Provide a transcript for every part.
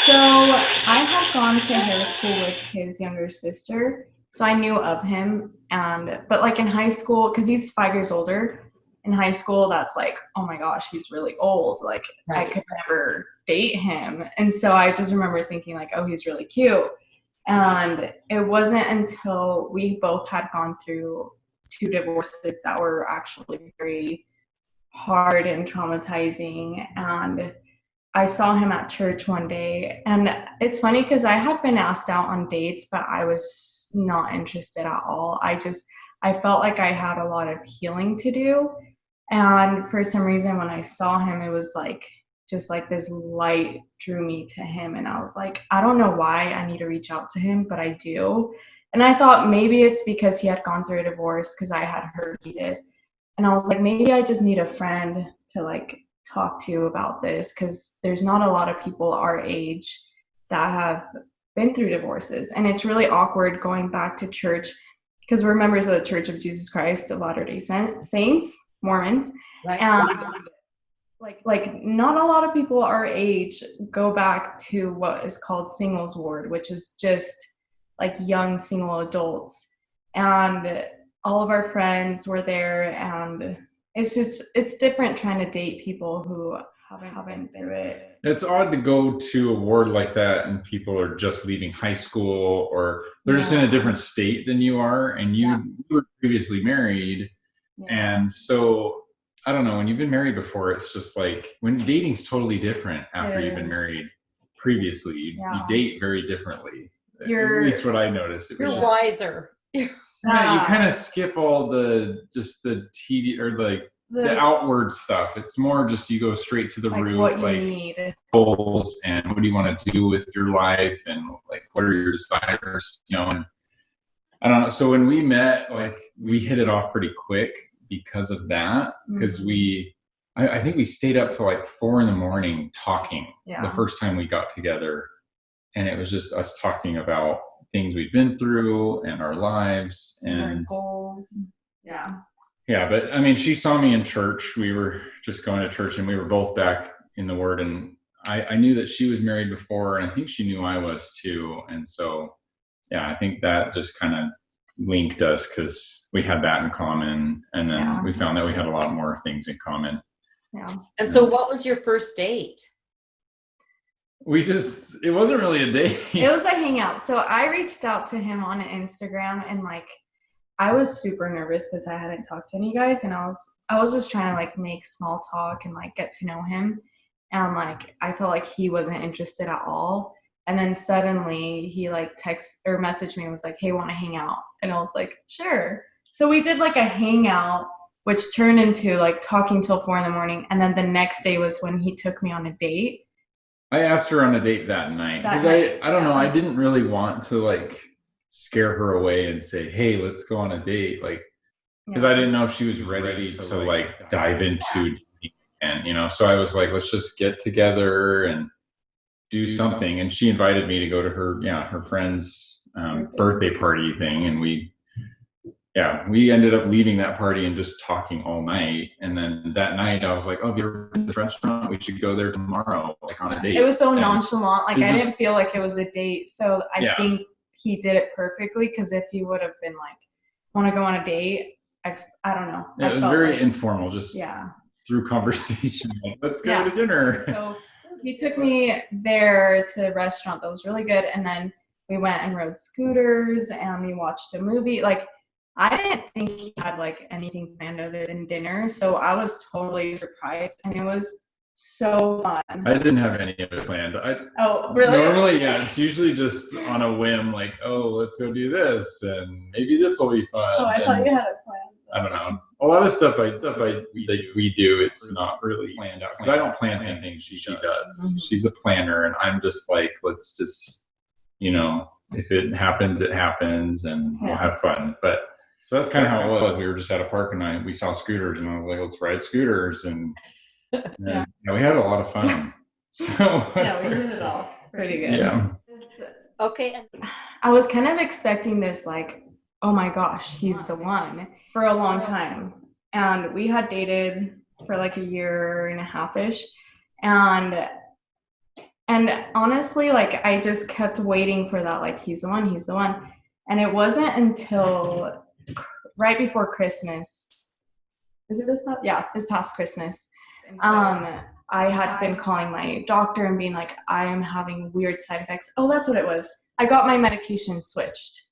So I had gone to hair school with his younger sister, so I knew of him. And but like in high school, because he's 5 years older, in high school, that's like, oh my gosh, he's really old. Like I Right. could never date him. And so I just remember thinking like, oh, he's really cute. And it wasn't until we both had gone through two divorces that were actually very hard and traumatizing. And I saw him at church one day, and it's funny because I had been asked out on dates, but I was not interested at all. I felt like I had a lot of healing to do. And for some reason, when I saw him, it was like just like this light drew me to him. And I was like, I don't know why I need to reach out to him, but I do. And I thought maybe it's because he had gone through a divorce because I had heard he did. And I was like, maybe I just need a friend to like talk to about this because there's not a lot of people our age that have been through divorces. And it's really awkward going back to church because we're members of the Church of Jesus Christ of Latter-day Saints, Mormons. Right. And like not a lot of people our age go back to what is called singles ward, which is just like young single adults. And all of our friends were there, and it's different trying to date people who haven't been through it. It's odd to go to a ward like that and people are just leaving high school or they're just in a different state than you are, and you were previously married. And so I don't know, when you've been married before, it's just like when dating's totally different after you've been married previously. You date very differently. At least what I noticed. It was You're just, wiser. yeah, you kind of skip all the tedious or like the outward stuff. It's more just you go straight to the root, what you need. Goals and what do you want to do with your life and like what are your desires, and I don't know. So when we met, like we hit it off pretty quick because of that. Because I think we stayed up till like 4 a.m. talking the first time we got together, and it was just us talking about things we'd been through and our lives and our goals. Yeah, but I mean, she saw me in church. We were just going to church, and we were both back in the Word. And I knew that she was married before, and I think she knew I was too. And so, yeah, I think that just kind of linked us because we had that in common. And then we found that we had a lot more things in common. Yeah. And so what was your first date? It wasn't really a date. It was a hangout. So I reached out to him on Instagram, and like, I was super nervous because I hadn't talked to any guys, and I was just trying to like make small talk and like get to know him. And like I felt like he wasn't interested at all. And then suddenly he like text or messaged me and was like, "Hey, want to hang out?" And I was like, "Sure." So we did like a hangout, which turned into like talking till 4 a.m. And then the next day was when he took me on a date. I asked her on a date that night because I don't know, I didn't really want to like scare her away and say, "Hey, let's go on a date," like because I didn't know if she was ready to like dive into and so I was like, let's just get together and do something. And she invited me to go to her friend's birthday party thing, and we ended up leaving that party and just talking all night. And then that night I was like, "Oh, have you ever been to this restaurant? We should go there tomorrow, like on a date." It was so nonchalant, like I didn't feel like it was a date. So I think he did it perfectly, because if he would have been like, "Want to go on a date?" I don't know. Yeah, it was very informal, just through conversation. Like, let's go to dinner. So he took me there to a restaurant that was really good, and then we went and rode scooters and we watched a movie. Like I didn't think he had like anything planned other than dinner, so I was totally surprised, and it was so fun. I didn't have any of it planned. Oh, really? Normally, it's usually just on a whim, like, "Oh, let's go do this, and maybe this will be fun." Oh, I thought you had a plan. I don't know. A lot of stuff we do, it's not really planned out because I don't plan things. She does. Mm-hmm. She's a planner, and I'm just like, let's just, if it happens, it happens, and we'll have fun. But so that's kind of how it was. We were just at a park, and we saw scooters, and I was like, let's ride scooters, and we had a lot of fun. So we did it all pretty good. Yeah. Okay. I was kind of expecting this, like, oh my gosh, he's the one, for a long time. And we had dated for like a year and a half-ish. And And honestly, like I just kept waiting for that, like he's the one, he's the one. And it wasn't until right before Christmas. Is it this past? Yeah, this past Christmas. I had been calling my doctor and being like, I am having weird side effects. Oh, that's what it was. I got my medication switched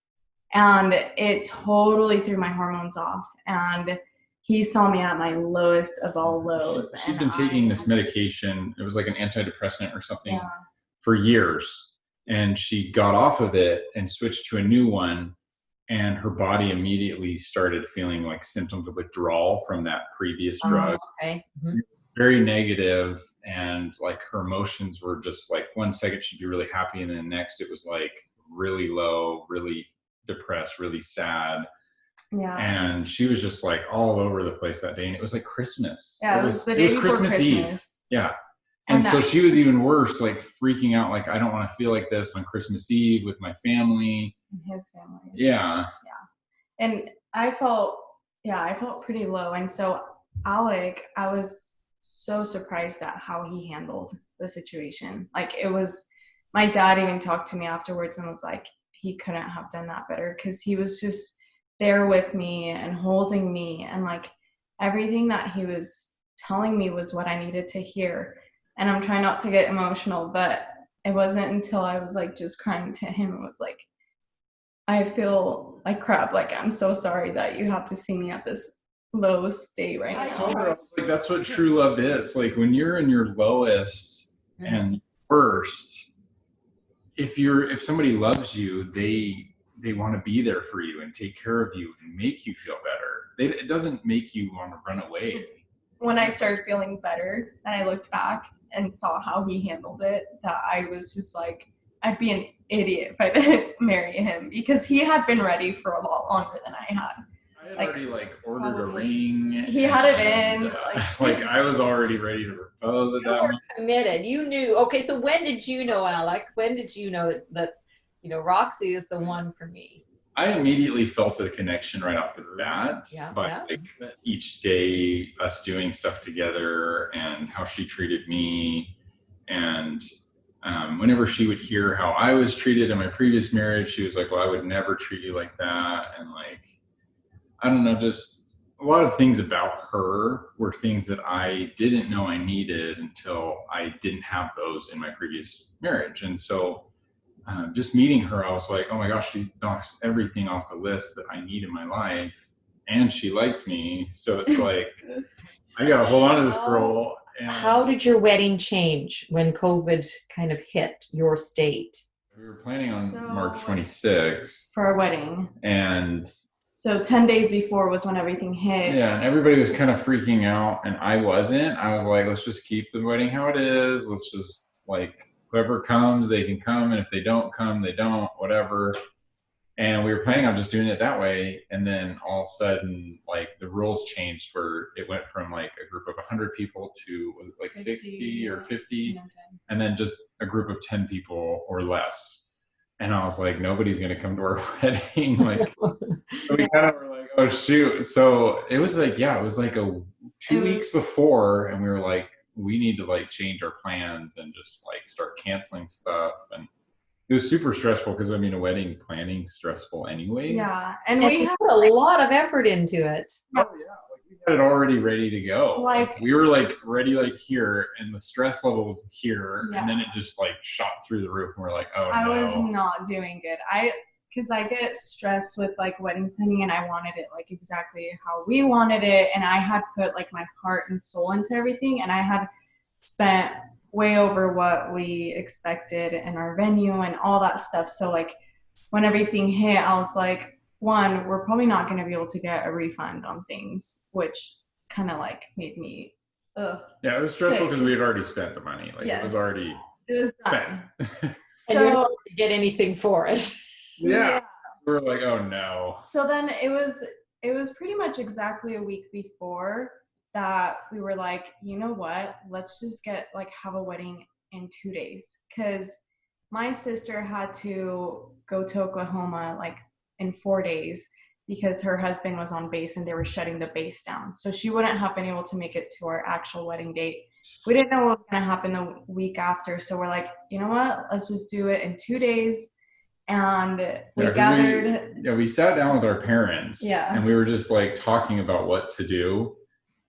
and it totally threw my hormones off. And he saw me at my lowest of all lows. She'd been taking this medication. It was like an antidepressant or something for years. And she got off of it and switched to a new one. And her body immediately started feeling like symptoms of withdrawal from that previous drug. Okay. Very negative, and like her emotions were just like 1 second she'd be really happy, and then next it was like really low, really depressed, really sad. Yeah. And she was just like all over the place that day, and it was like Christmas. Yeah, it was the day before Christmas Eve. Yeah. And so she was even worse, like freaking out, like I don't want to feel like this on Christmas Eve with my family. His family. Yeah. Yeah. And I felt pretty low. And so Alec, I was so surprised at how he handled the situation. Like it was, my dad even talked to me afterwards and was like, he couldn't have done that better, because he was just there with me and holding me, and like everything that he was telling me was what I needed to hear. And I'm trying not to get emotional, but it wasn't until I was like just crying to him, it was like, I feel like crap. Like, I'm so sorry that you have to see me at this low state right now. I told her, like, that's what true love is. Like when you're in your lowest and worst, if somebody loves you, they want to be there for you and take care of you and make you feel better. It doesn't make you want to run away. When I started feeling better and I looked back and saw how he handled it, that I was just like, I'd be an idiot if I didn't marry him, because he had been ready for a lot longer than I had. I had already ordered a ring. He had it in. Like I was already ready to propose at that moment. Committed. You knew. Okay, so when did you know, Alec? When did you know that Roxy is the one for me? I immediately felt a connection right off the bat. Like each day, us doing stuff together and how she treated me, and whenever she would hear how I was treated in my previous marriage, she was like, well, I would never treat you like that. And like, I don't know, just a lot of things about her were things that I didn't know I needed until I didn't have those in my previous marriage. And so just meeting her, I was like, oh my gosh, she knocks everything off the list that I need in my life. And she likes me. So it's like, I got to hold on to this girl. And how did your wedding change when COVID kind of hit your state? We were planning on March 26th. For our wedding. And so 10 days before was when everything hit. Yeah, and everybody was kind of freaking out, and I wasn't. I was like, let's just keep the wedding how it is. Let's just, like, whoever comes, they can come, and if they don't come, they don't, whatever. And we were planning on just doing it that way, and then all of a sudden, like, the rules changed where it went from, like, a group of 100 people to, was it like 60 or 50? And then just a group of 10 people or less. And I was like, nobody's going to come to our wedding. Like, so we kind of were like, oh, shoot. So it was like, it was like 2 weeks before, and we were like, we need to, like, change our plans and just, like, start canceling stuff. And it was super stressful because, I mean, a wedding planning's stressful anyways. Yeah. And we put a lot of effort into it. Oh, yeah. Like, we had it already ready to go. Like we were, like, ready, like, here, and the stress level was here. And then it just, like, shot through the roof, and we're like, oh, no. I was not doing good. Because I get stressed with, like, wedding planning, and I wanted it, like, exactly how we wanted it. And I had put, like, my heart and soul into everything. And I had spent way over what we expected in our venue and all that stuff. So, like, when everything hit, I was like, one, we're probably not going to be able to get a refund on things, which kind of, like, made me yeah, it was stressful because we had already spent the money. Like, it was already spent. And you didn't get anything for it. Yeah. We were like, oh no. So then it was pretty much exactly a week before that we were like, you know what, let's just have a wedding in 2 days. Because my sister had to go to Oklahoma, like, in 4 days because her husband was on base and they were shutting the base down. So she wouldn't have been able to make it to our actual wedding date. we didn't know what was going to happen the week after. So we're like, you know what? Let's just do it in 2 days. And we gathered. We sat down with our parents. Yeah. And we were just like talking about what to do.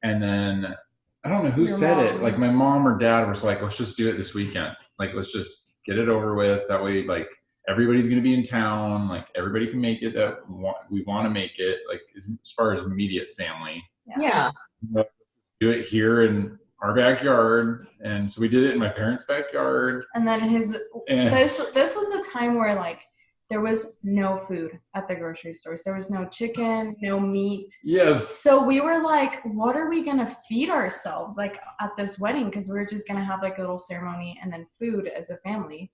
And then I don't know who said it. Like my mom or dad was like, let's just do it this weekend. Like, let's just get it over with. That way, like, everybody's going to be in town. Like, everybody can make it that we want to make it. Like, as far as immediate family. Yeah. Do it here in our backyard. And so we did it in my parents' backyard. And then this was a time where, like, there was no food at the grocery stores. There was no chicken, no meat. Yes. So we were like, what are we going to feed ourselves, like, at this wedding? Because we were just going to have, like, a little ceremony and then food as a family.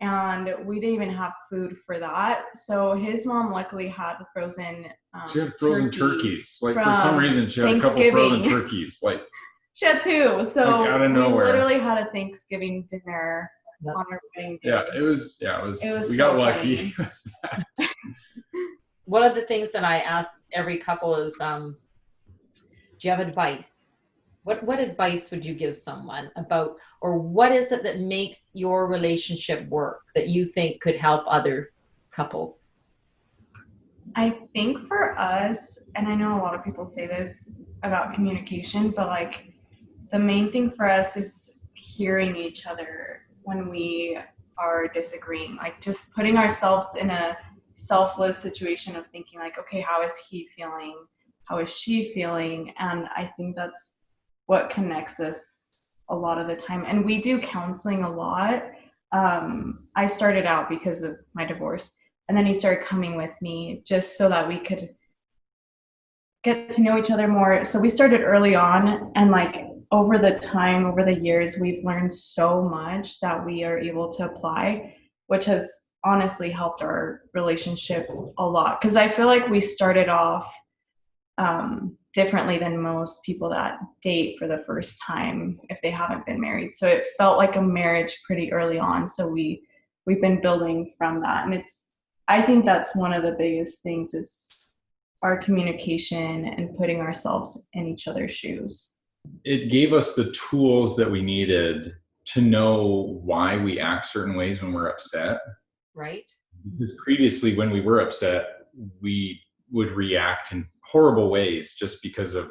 And we didn't even have food for that. So his mom luckily had frozen she had frozen turkeys. Like, for some reason, she had a couple frozen turkeys. Like, she had 2. So like, out of nowhere. We literally had a Thanksgiving dinner on our wedding day. Yeah, it was we got lucky. One of the things that I ask every couple is, do you have advice? What advice would you give someone about, or what is it that makes your relationship work that you think could help other couples? I think for us, and I know a lot of people say this about communication, but like the main thing for us is hearing each other when we are disagreeing, like just putting ourselves in a selfless situation of thinking like, okay, how is he feeling? How is she feeling? And I think that's what connects us a lot of the time. And we do counseling a lot. I started out because of my divorce, and then he started coming with me just so that we could get to know each other more. So we started early on, and like over the years, we've learned so much that we are able to apply, which has honestly helped our relationship a lot. Because I feel like we started off differently than most people that date for the first time if they haven't been married. So it felt like a marriage pretty early on. So we've been building from that. And I think that's one of the biggest things is our communication and putting ourselves in each other's shoes. It gave us the tools that we needed to know why we act certain ways when we're upset. Right. Because previously, when we were upset, we would react in horrible ways just because of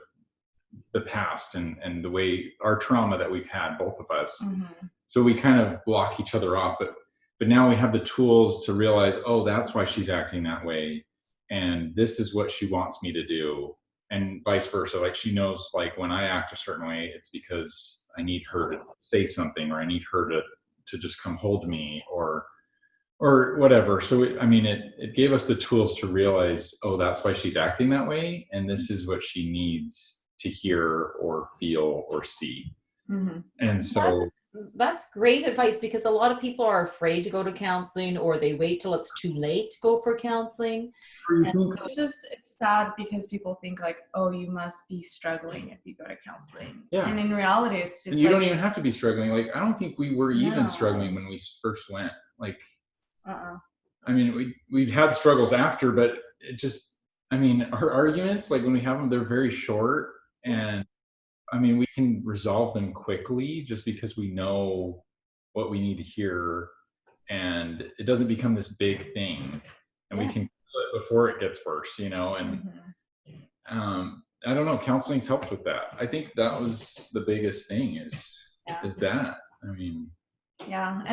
the past and the way our trauma that we've had, both of us. Mm-hmm. So we kind of block each other off. But now we have the tools to realize, oh, that's why she's acting that way. And this is what she wants me to do. And vice versa. Like, she knows, like, when I act a certain way, it's because I need her to say something, or I need her to just come hold me, or whatever. So it gave us the tools to realize, oh, that's why she's acting that way, and this is what she needs to hear or feel or see. Mm-hmm. And so that's great advice, because a lot of people are afraid to go to counseling, or they wait till it's too late to go for counseling. It's sad because people think like, oh, you must be struggling if you go to counseling. Yeah. And in reality, it's just you don't even have to be struggling. Like, I don't think we were even struggling when we first went. Like, I mean, we've had struggles after, but it just, our arguments, like when we have them, they're very short, and we can resolve them quickly just because we know what we need to hear, and it doesn't become this big thing, and we can kill it before it gets worse, and I don't know, counseling's helped with that. I think that was the biggest thing is that. And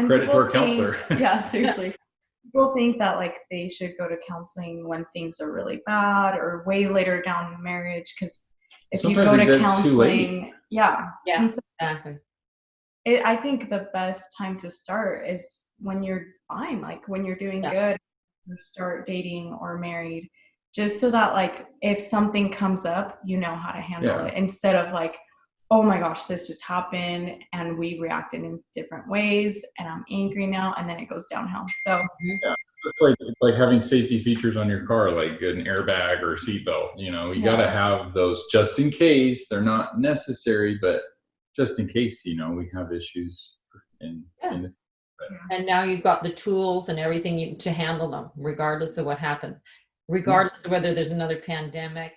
credit to our counselor. Yeah, seriously. People think that like they should go to counseling when things are really bad or way later down in marriage, because if sometimes you go to counseling, Exactly. I think the best time to start is when you're fine, like when you're doing good, you start dating or married, just so that like if something comes up, you know how to handle it, instead of like, oh my gosh, this just happened and we reacted in different ways and I'm angry now, and then it goes downhill. So it's like having safety features on your car, like an airbag or a seatbelt. You got to have those just in case. They're not necessary, but just in case, we have issues and now you've got the tools and everything to handle them, regardless of what happens, regardless of whether there's another pandemic.